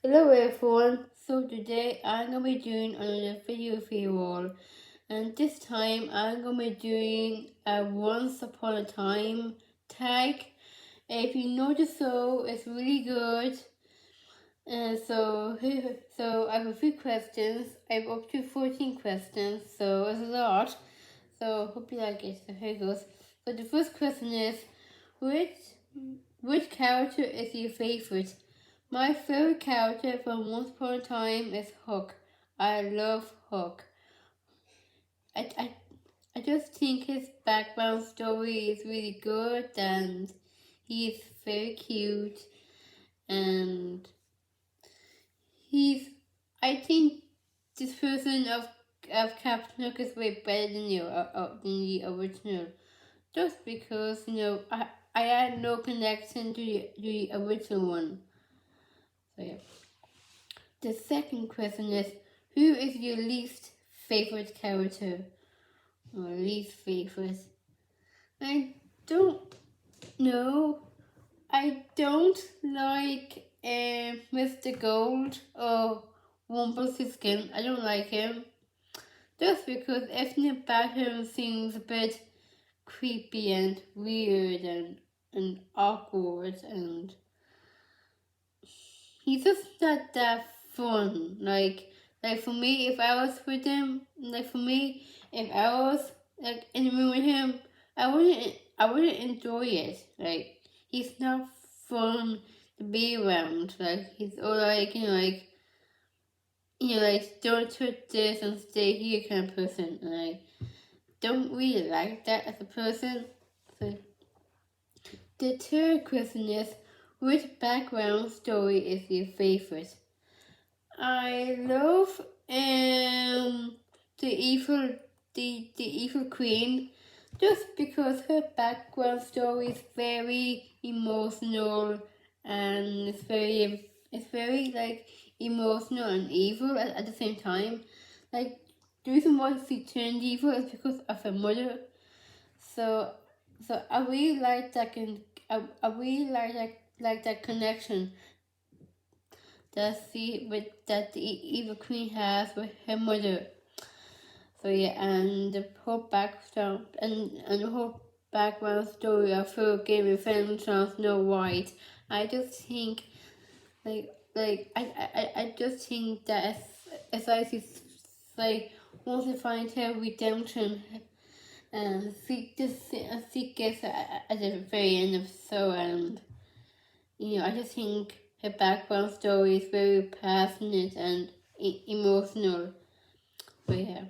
Hello everyone, so today I'm going to be doing another video for you all, and this time I'm going to be doing a once upon a time tag. If you know the show, it's really good. And so I have a few questions. I have up to 14 questions, so it's a lot. So hope you like it. So here it goes. So the first question is, which character is your favorite? My favorite character from Once Upon a Time is Hook. I love Hook. I, I just think his background story is really good and he's very cute and I think this version of Captain Hook is way better than the original. Just because I had no connection to the original one. So yeah. The second question is, who is your least favorite character? Or least favorite? I don't know. I don't like Mr. Gold or Rumpelstiltskin. I don't like him. Just because everything about him seems a bit creepy and weird and awkward, and he's just not that fun. Like for me, if I was with him, if I was like in the room with him, I wouldn't enjoy it. Like he's not fun to be around. Like he's all like like don't touch this and stay here kind of person. And I don't really like that as a person. So the third question is, which background story is your favorite? I love the evil queen, just because her background story is very emotional and it's very like emotional and evil at the same time. Like the reason why she turned evil is because of her mother. So I really like that I really like that connection that the evil queen has with her mother. So yeah, and the whole background and the whole background story of her giving friends on Snow White. I just think I just think that as I see like wants to find her redemption and she gets at the very end of the show, and I just think her background story is very passionate and emotional. But yeah.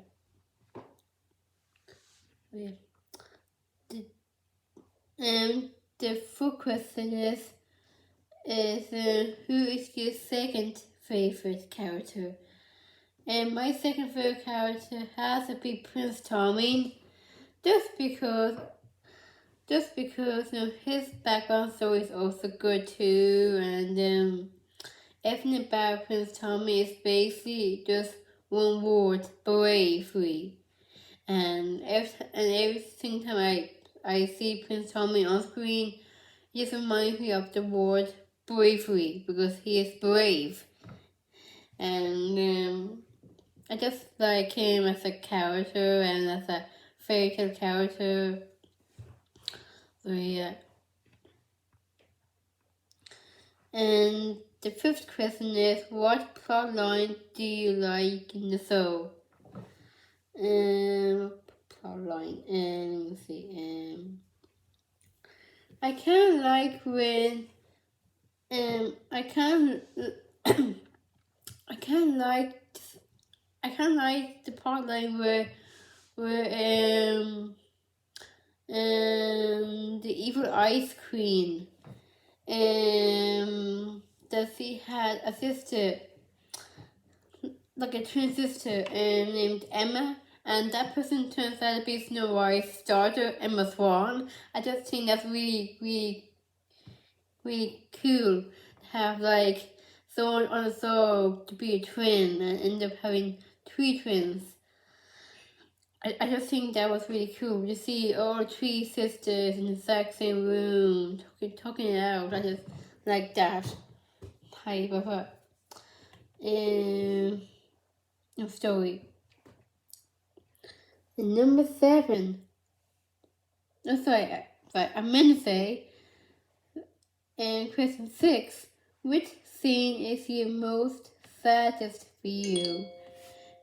The full question is who is your second favorite character? And my second favorite character has to be Prince Charming, just because his background story is also good too, and everything about Prince Charming is basically just one word: bravery. And every single time I see Prince Charming on screen, it just reminds me of the word bravery, because he is brave. And I just like him as a character and as a fairy tale character. So yeah. And the fifth question is, what plotline do you like in the show? Plotline. Let me see. I kind of like when I kind of like the plotline where the evil ice queen that she had a sister, like a twin sister, named Emma, and that person turns out to be Snow White's daughter, Emma Swan. I just think that's really cool to have like someone on the show to be a twin and end up having 3 twins. I just think that was really cool to see all 3 sisters in the exact same room talking it out. I just like that type of story. And number 7. Oh, sorry, I meant to say. And question 6. Which scene is your most saddest for you?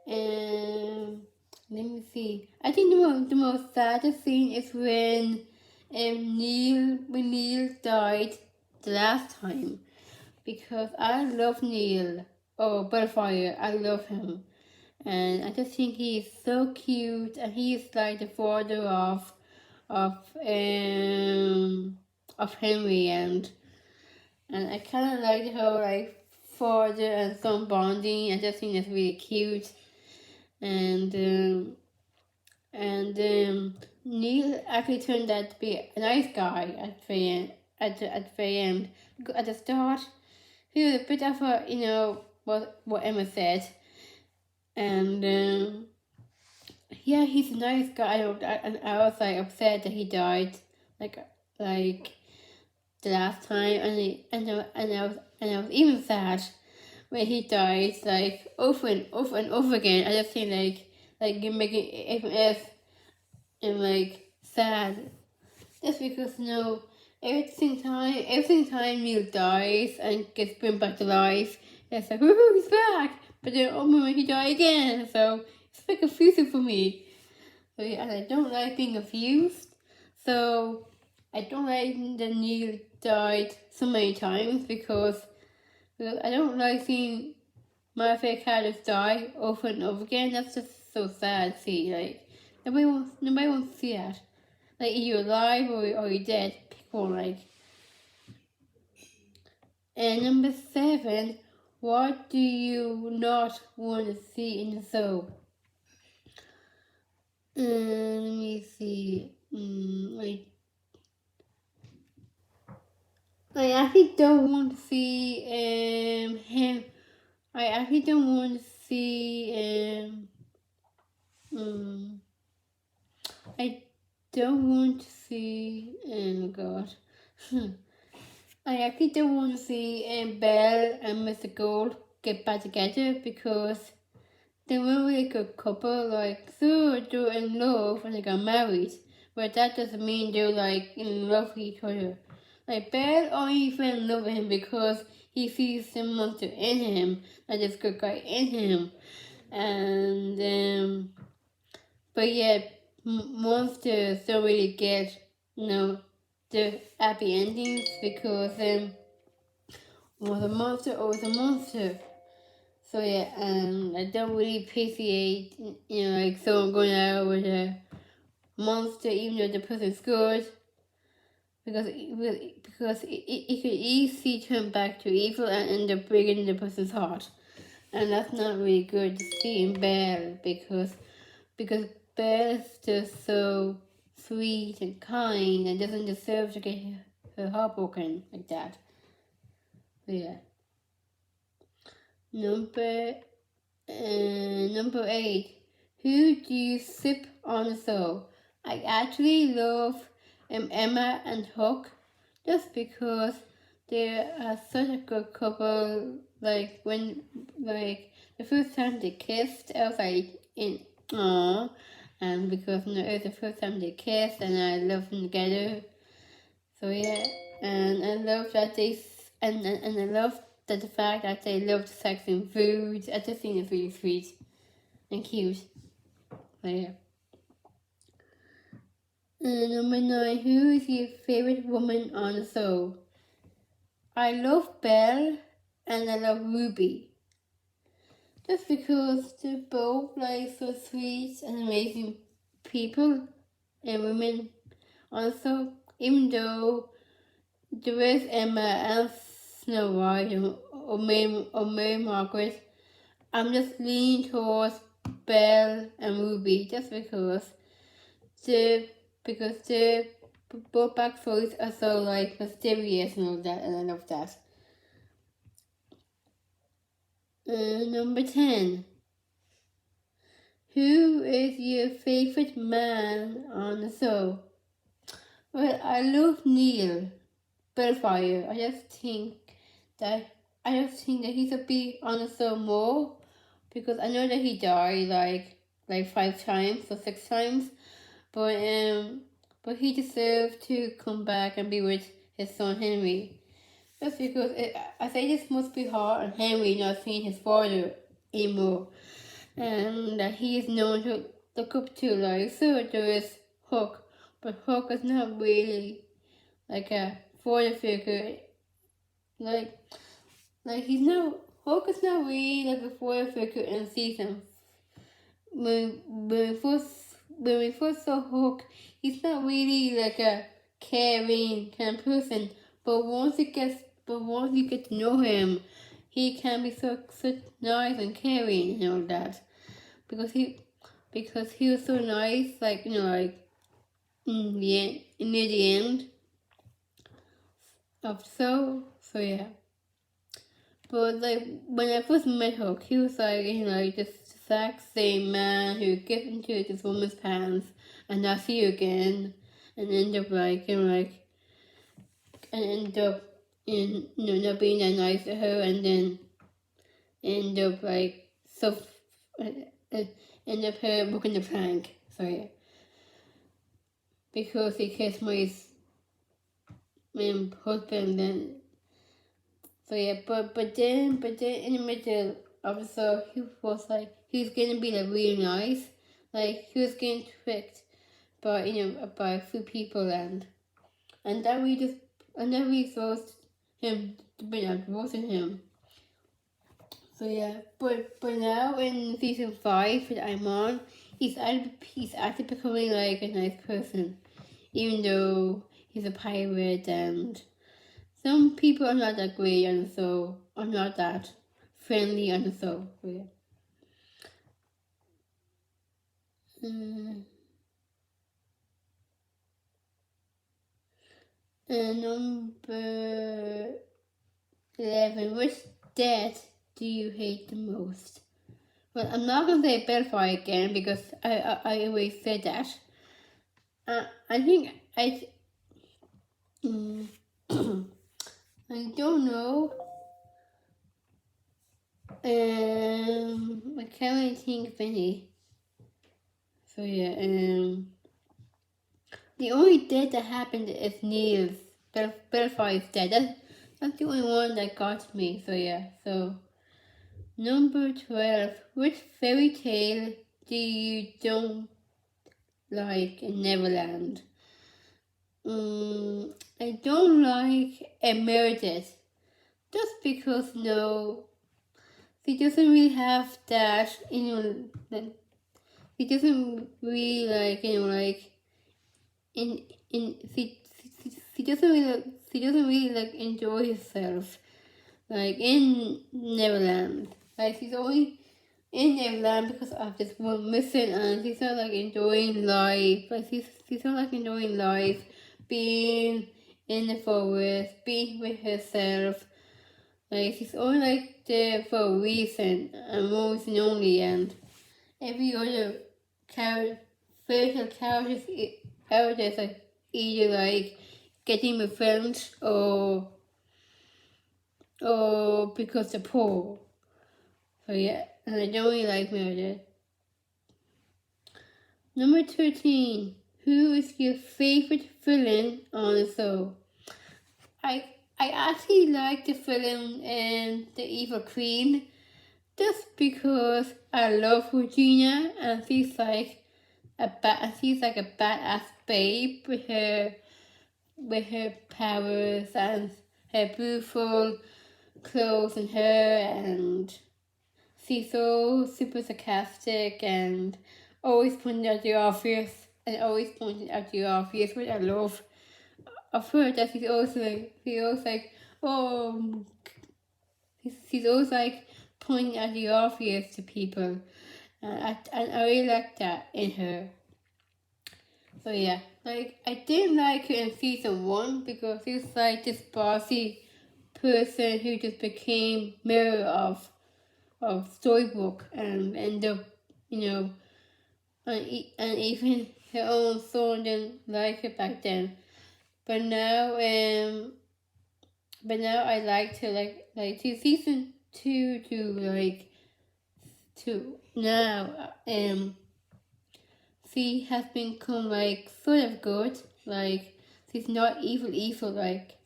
And let me see. I think the most saddest scene is when Neil died the last time, because I love Neil. Oh, Butterfire, I love him, and I just think he's so cute, and he's like the father of um of Henry, and I kind of like how like father and son bonding. I just think that's really cute, and Neil actually turned out to be a nice guy at the end. At the end, at the start, he was a bit of a, what Emma said, and yeah, he's a nice guy. And I was like upset that he died, like the last time, and I was even sad when he died, like over and over and over again. I just think like you make it even if and like sad, just because every time Neil dies and gets brought back to life, it's like, woohoo, he's back, but then oh my, he died again, so it's like confusing for me. So yeah, and I don't like being confused, so I don't like that Neil died so many times, because I don't like seeing my favorite characters die over and over again. That's just so sad to see. Like nobody wants to see that. Like you're alive or you're dead. Pick one. Like. And number 7, what do you not want to see in the show? Let me see. I actually don't want to see him. I actually don't want to see I don't want to see God. I actually don't want to see Belle and Mr. Gold get back together, because they were really a good couple. Like, so they're in love and they got married, but that doesn't mean they're like in love with each other. Like, Belle only fell in love with him because he sees the monster in him, like this good guy in him, and but yeah, monsters don't really get the happy endings, because was a monster always a monster. So yeah, I don't really appreciate like someone going out with a monster even though the person's good, because it could easily turn back to evil and end up breaking the person's heart, and that's not really good to see in Belle, because Belle is just so sweet and kind and doesn't deserve to get her heart broken like that. So yeah. Number 8. Who do you sip on the show? I actually love Emma and Hook, just because they are such a good couple. Like when the first time they kissed, I was like in aw, and because it was the first time they kissed, and I love them together. So yeah, and I love that and I love that the fact that they love sex and food. I just think it's really sweet and cute. So yeah. Number 9, who is your favorite woman on the show? I love Belle and I love Ruby. Just because they're both like so sweet and amazing people and women. Also, even though there is Emma and Snow White or Mary Margaret, I'm just leaning towards Belle and Ruby, just because the both backstories are so like mysterious and all that, and I love that. Number 10. Who is your favorite man on the show? Well, I love Neil Bellfire. I just think that I just think that he should be on the show more, because I know that he died like 5 times or 6 times, but he deserved to come back and be with his son Henry. Just because I say this must be hard on Henry not seeing his father anymore, and that he is known to look up to. Like, so there is Hook, but Hook is not really like a father figure. Like he's not Hook is not really like a father figure in season. When we first saw Hook, he's not really like a caring kind of person. But once you get to know him, he can be such nice and caring and all that. Because he was so nice, like like near the end of the show. So yeah. But like when I first met Hook, he was like this exact same man who gets into this woman's pants and I see you again, and end up end up not being that nice to her, and then end up end up her booking the prank. So yeah, because he kissed my husband then. So yeah, but then in the middle of the show, he was like he was gonna be like really nice, like he was getting tricked by by a few people, and that really forced him to bring out divorce in him. So yeah, but now in season 5 that I'm on, he's actually becoming like a nice person, even though he's a pirate, and some people are not that great on the show, are not that friendly on the show. So yeah. And number 11, which dad do you hate the most? Well, I'm not gonna say Butterfly again because I always said that. I think I I don't know. I can't really think of any. So yeah, the only death that happened is Neil's. Butterfly's dead. That's the only one that got me. So yeah, so number 12. Which fairy tale do you don't like in Neverland? I don't like Meredith. Just because she doesn't really have that, she doesn't really she doesn't really like enjoy herself like in Neverland. Like she's only in Neverland because of this one mission, and she's not like enjoying life. Like she's not like enjoying life, being in the forest, being with herself. Like she's only like there for a reason, and one reason only, and every other facial characters like either like getting with friends or because they're poor. So yeah, and I don't really like Meredith. Number 13. Who is your favorite villain on the show? I actually like the villain and the Evil Queen just because I love Regina, and she's like a badass babe with her powers and her beautiful clothes and hair, and she's so super sarcastic and always pointing out the obvious, which I love of her, that she's always like she's always like pointing at the obvious to people, and I really like that in her. So yeah, like I didn't like her in season 1 because she's like this bossy person who just became mirror of Storybook and end up, and even her own son didn't like her back then. But now but now I like to season 2 to now she has become sort of good. She's not evil.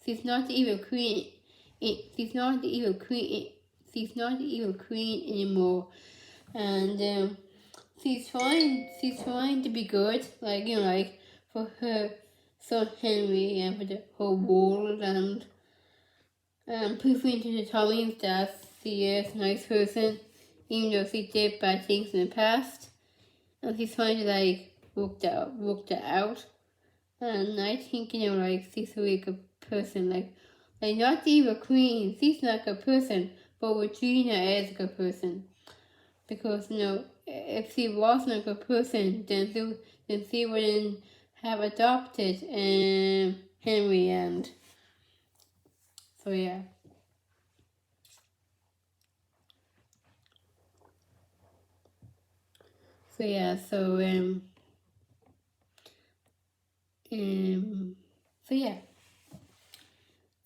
She's not the evil queen. She's not the evil queen. She's not the evil queen anymore. And she's trying to be good. For her son Henry and for the whole world and proving to the Tommys that she is a nice person, even though she did bad things in the past. And she's trying to work that out. And I think, she's a really good person. Not the evil queen, she's not a good person, but Regina is a good person. Because, if she wasn't a good person, then she wouldn't have adopted Henry, and so yeah. So yeah, so yeah.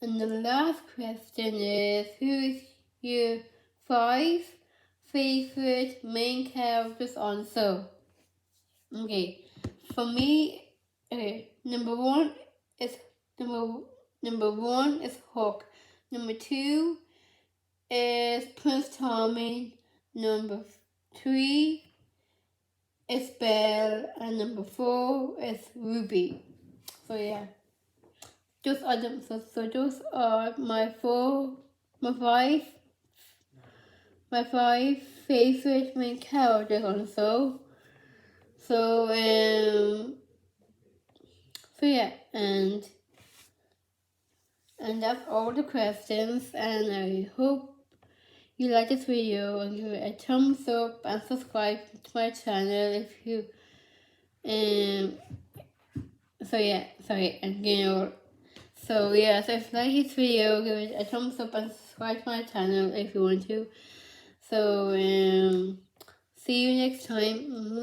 And the last question is, who is your 5 favorite main characters on the show? Okay, for me, number one is Hook. Number 2 is Prince Charming. Number 3 is Belle, and number 4 is Ruby. So yeah, those are my 5 favorite main characters on the show. So yeah, and that's all the questions, and I hope you like this video and give it a thumbs up and subscribe to my channel if you so yeah, sorry, and so yeah, so if you like this video, give it a thumbs up and subscribe to my channel if you want to. So see you next time.